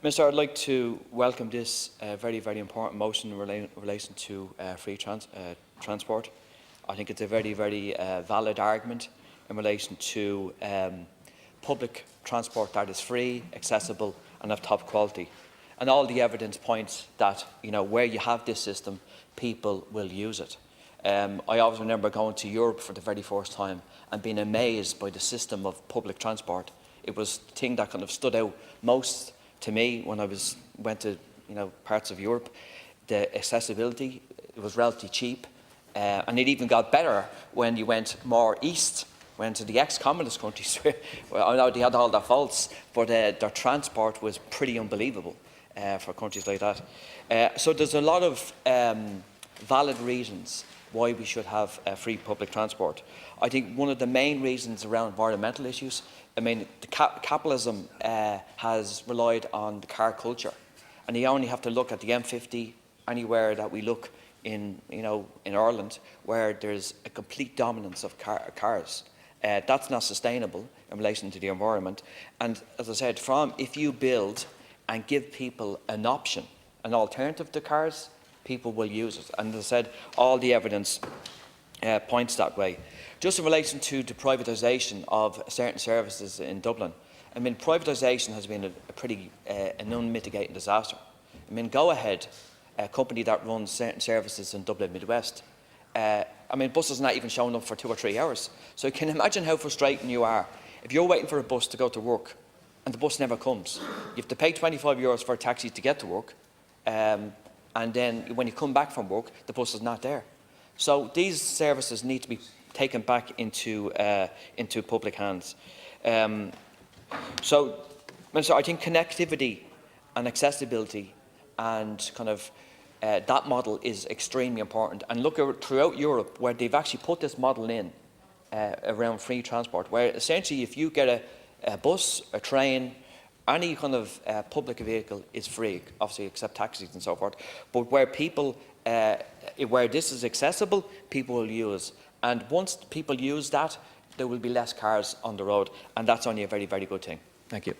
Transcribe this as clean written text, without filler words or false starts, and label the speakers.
Speaker 1: Minister, I'd like to welcome this very, very important motion in relation to free transport. I think it's a very, very valid argument in relation to public transport that is free, accessible and of top quality. And all the evidence points that, where you have this system, people will use it. I always remember going to Europe for the very first time and being amazed by the system of public transport. It was the thing that kind of stood out most to me when I went to parts of Europe. The accessibility, it was relatively cheap, and it even got better when you went more east, went to the ex-communist countries. Well, I know they had all their faults, but their transport was pretty unbelievable for countries like that. So there's a lot of valid reasons why we should have free public transport. I think one of the main reasons around environmental issues, capitalism has relied on the car culture, and you only have to look at the M50 anywhere that we look in Ireland, where there's a complete dominance of cars. That's not sustainable in relation to the environment. And as I said, if you build and give people an option, an alternative to cars, people will use it. And as I said, all the evidence points that way. Just in relation to the privatisation of certain services in Dublin, privatisation has been an unmitigated disaster. Go Ahead, a company that runs certain services in Dublin Midwest, buses are not even showing up for 2 or 3 hours. So you can imagine how frustrating you are if you're waiting for a bus to go to work and the bus never comes. You have to pay €25 for a taxi to get to work, and then when you come back from work, the bus is not there. So these services need to be taken back into public hands. So I think connectivity and accessibility and that model is extremely important. And look throughout Europe, where they've actually put this model in around free transport, where essentially if you get a bus, a train, any kind of public vehicle is free, obviously except taxis and so forth. But where where this is accessible, people will use. And once people use that, there will be less cars on the road, and that's only a very, very good thing. Thank you.